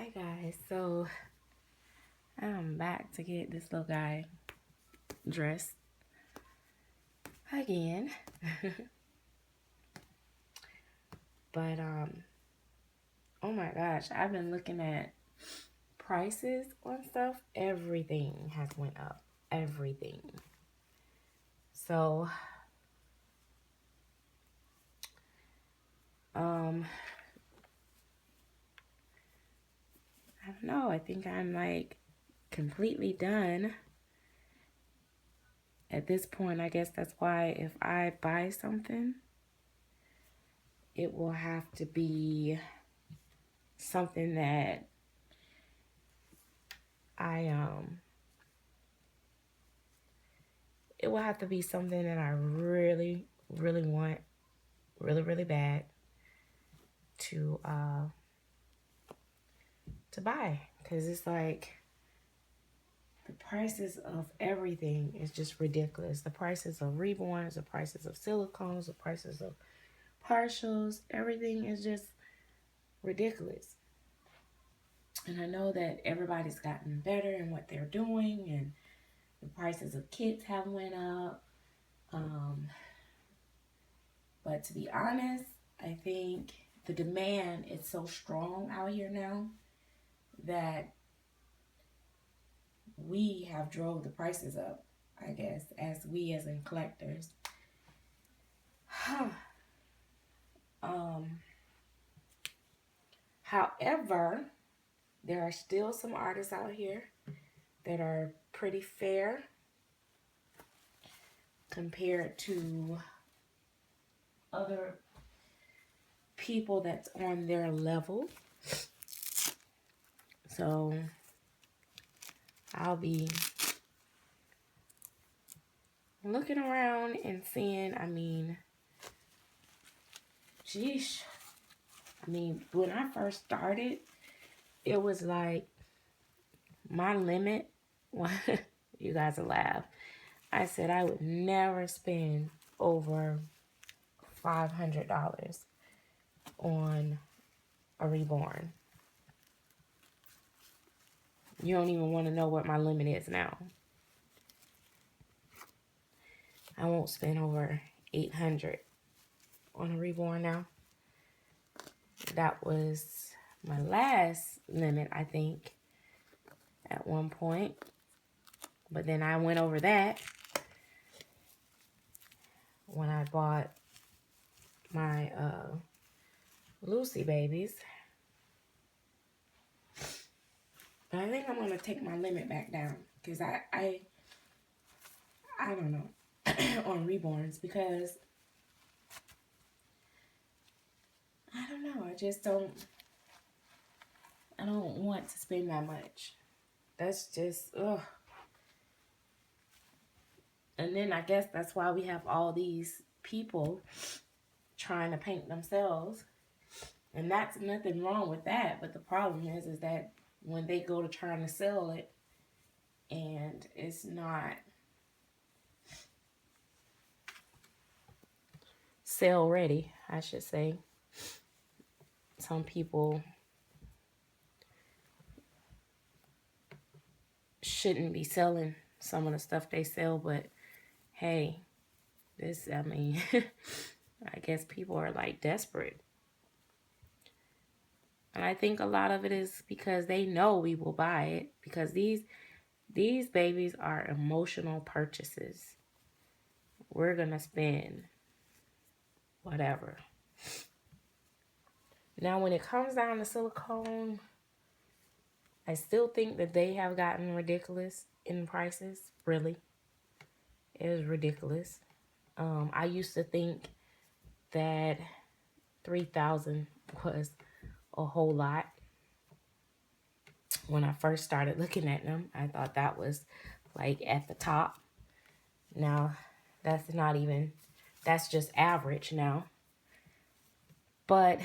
Hi guys, so I'm back to get this little guy dressed again. But oh my gosh, I've been looking at prices on stuff. Everything has went up. Everything. So I don't know, I think I'm like completely done. At this point, I guess that's why if I buy something, it will have to be something that I it will have to be something that I really, really want, really, really bad to buy. Cause it's like the prices of everything is just ridiculous. The prices of reborns, the prices of silicones, the prices of partials, everything is just ridiculous. And I know that everybody's gotten better in what they're doing, and the prices of kits have went up. But to be honest, I think the demand is so strong out here now that we have drove the prices up, I guess, as we as in collectors. However, there are still some artists out here that are pretty fair compared to other people that's on their level. So I'll be looking around and seeing, sheesh. When I first started, it was like my limit. You guys will laugh. I said I would never spend over $500 on a reborn. You don't even want to know what my limit is now. I won't spend over $800 on a reborn now. That was my last limit, I think, at one point. But then I went over that when I bought my Lucy babies. But I think I'm going to take my limit back down because I don't know, on reborns, because I don't know, I don't want to spend that much. That's just, ugh. And then I guess that's why we have all these people trying to paint themselves. And that's nothing wrong with that. But the problem is that when they go to trying to sell it and it's not sale ready, I should say, some people shouldn't be selling some of the stuff they sell, but hey, I guess people are like desperate. And I think a lot of it is because they know we will buy it, because these babies are emotional purchases. We're going to spend whatever. Now, when it comes down to silicone, I still think that they have gotten ridiculous in prices. Really. It is ridiculous. I used to think that $3,000 was a whole lot. When I first started looking at them, I thought that was like at the top. Now, that's just average now. But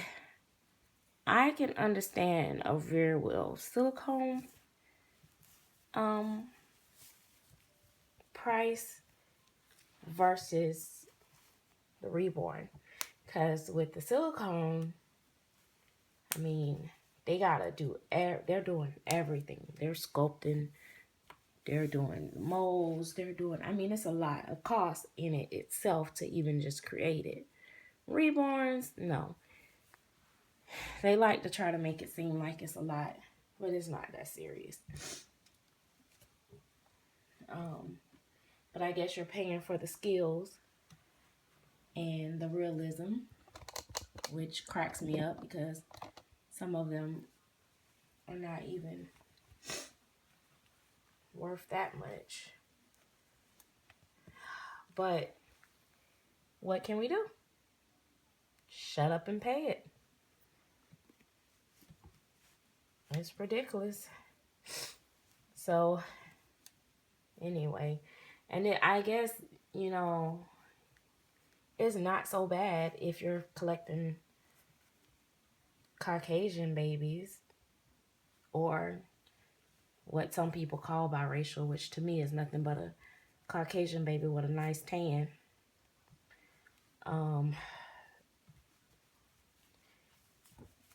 I can understand a rear wheel silicone price versus the reborn. Because with the silicone, They gotta do, they're doing everything. They're sculpting, they're doing molds, they're doing, I mean, it's a lot of cost in it itself to even just create it. Reborns, no. They like to try to make it seem like it's a lot, but it's not that serious. But I guess you're paying for the skills and the realism, which cracks me up because some of them are not even worth that much. But what can we do? Shut up and pay it. It's ridiculous. So, anyway, and then I guess, you know, it's not so bad if you're collecting Caucasian babies or what some people call biracial, which to me is nothing but a Caucasian baby with a nice tan.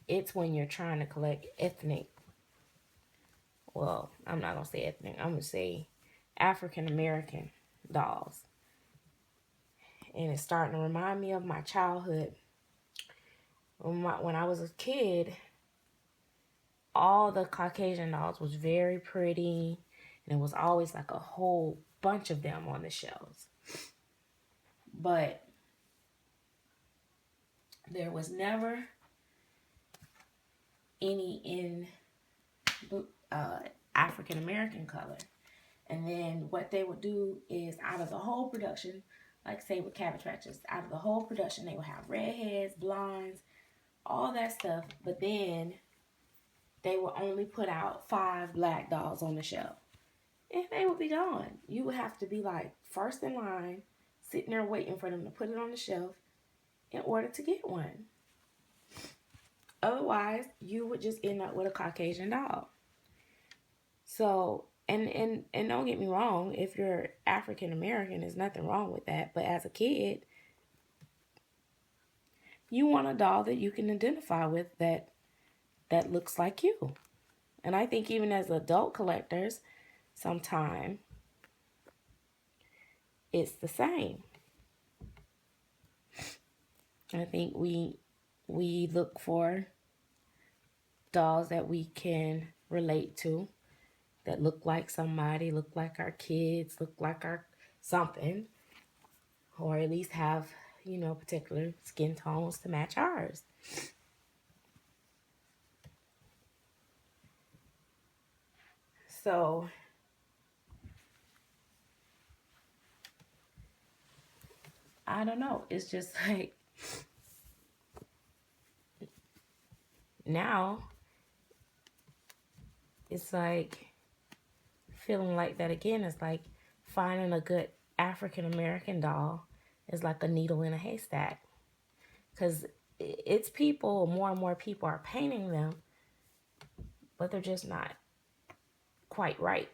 It's when you're trying to collect ethnic, well, I'm not going to say ethnic, I'm going to say African American dolls. And it's starting to remind me of my childhood. When I was a kid, all the Caucasian dolls was very pretty. And it was always like a whole bunch of them on the shelves. But there was never any in African American color. And then what they would do is out of the whole production, like say with Cabbage Patches, out of the whole production, they would have redheads, blondes, all that stuff. But then they would only put out 5 black dolls on the shelf. And they would be gone. You would have to be like first in line, sitting there waiting for them to put it on the shelf in order to get one. Otherwise, you would just end up with a Caucasian doll. So, and don't get me wrong, if you're African American, there's nothing wrong with that. But as a kid, you want a doll that you can identify with that looks like you. And I think even as adult collectors, sometimes it's the same. I think we look for dolls that we can relate to, that look like somebody, look like our kids, look like our something, or at least have, you know, particular skin tones to match ours. So I don't know. It's just like now it's like feeling like that again. It's like finding a good African American doll is like a needle in a haystack. Because it's people, more and more people are painting them, but they're just not quite right.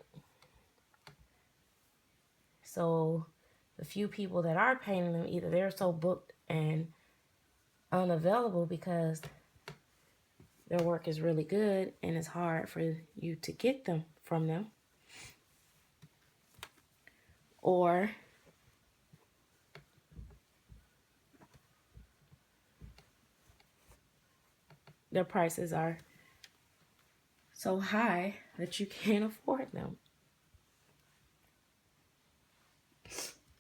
So the few people that are painting them, either they're so booked and unavailable because their work is really good and it's hard for you to get them from them, or their prices are so high that you can't afford them.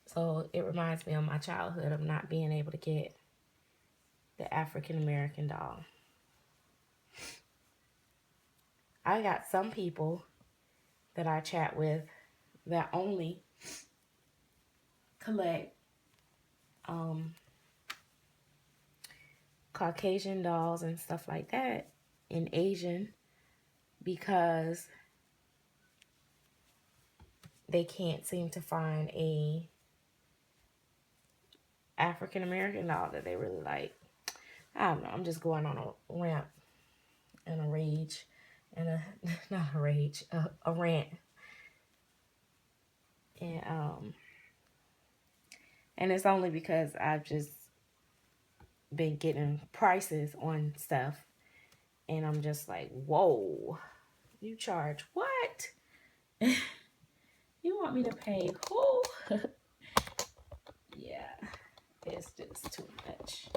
So it reminds me of my childhood of not being able to get the African American doll. I got some people that I chat with that only collect Caucasian dolls and stuff like that in Asian because they can't seem to find a African American doll that they really like. I don't know. I'm just going on a rant and a rage and a not a rage, a rant. And it's only because I've just been getting prices on stuff And I'm just like, whoa, you charge what? You want me to pay who? Yeah, it's just too much.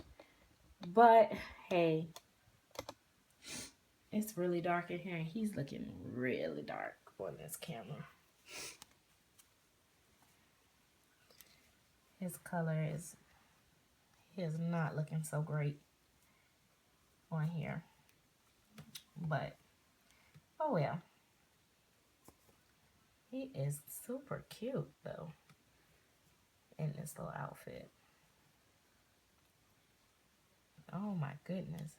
But hey, it's really dark in here and he's looking really dark on this camera. His color is not looking so great on here. But oh well. He is super cute though in this little outfit. Oh my goodness.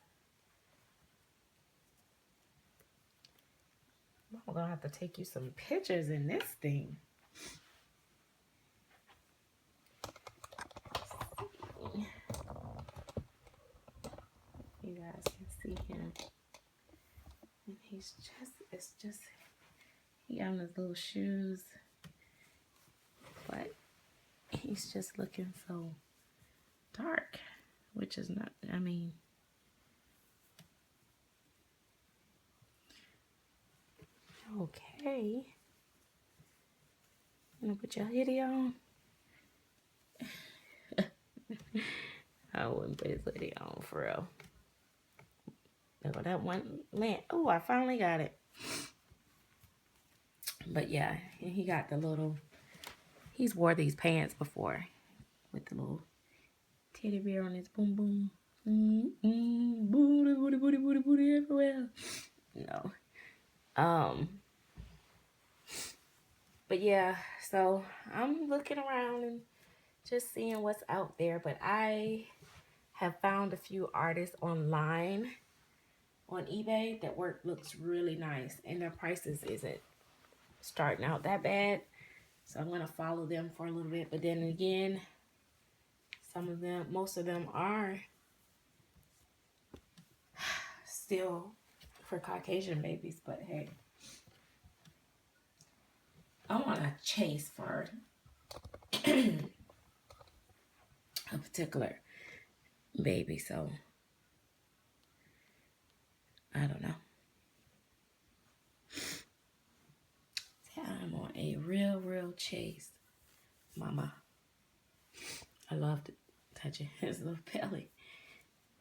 I'm gonna have to take you some pictures in this thing. You guys can see him. And it's just, he got his little shoes. But he's just looking so dark, which is not, I mean, okay. You gonna put your hoodie on? I wouldn't put his hoodie on for real. Oh, that one, man. Oh, I finally got it. But yeah, he got the little, he's wore these pants before with the little teddy bear on his boom boom. Booty, booty, booty, booty, booty everywhere. No. But yeah, so I'm looking around and just seeing what's out there. But I have found a few artists online on eBay that work looks really nice and their prices isn't starting out that bad. So I'm gonna follow them for a little bit. But then again, most of them are still for Caucasian babies. But hey, I want to chase for a particular baby, so I don't know. I'm on a real chase, mama. I love touching his little belly.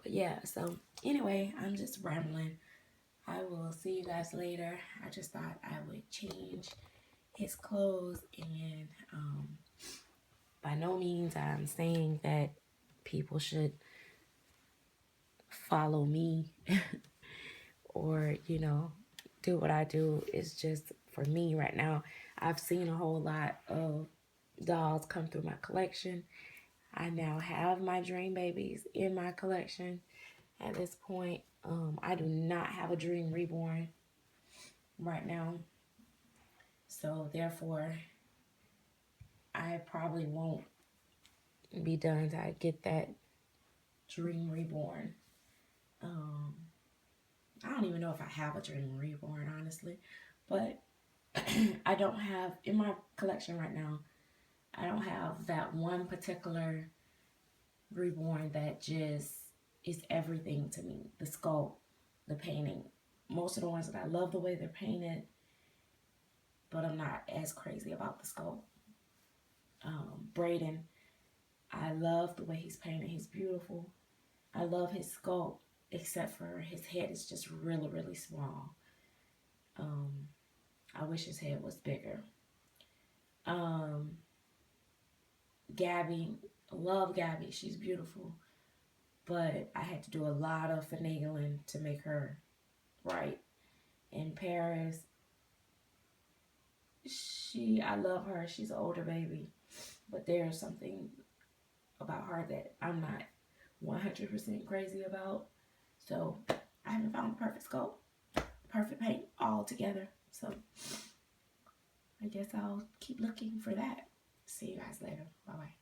But yeah, so anyway, I'm just rambling. I will see you guys later. I just thought I would change his clothes, and by no means I'm saying that people should follow me or, you know, do what I do. It's just for me right now. I've seen a whole lot of dolls come through my collection. I now have my Dream Babies in my collection at this point. I do not have a Dream Reborn right now. So therefore, I probably won't be done until I get that Dream Reborn. I don't even know if I have a Dream Reborn, honestly. But I don't have, in my collection right now, I don't have that one particular Reborn that just is everything to me. The sculpt, the painting. Most of the ones that I love the way they're painted, but I'm not as crazy about the sculpt. Brayden, I love the way he's painted. He's beautiful. I love his sculpt, except for his head is just really small. I wish his head was bigger. Gabby, love Gabby. She's beautiful. But I had to do a lot of finagling to make her right. In Paris, I love her. She's an older baby. But there's something about her that I'm not 100% crazy about. So I haven't found the perfect sculpt, perfect paint all together. So I guess I'll keep looking for that. See you guys later. Bye-bye.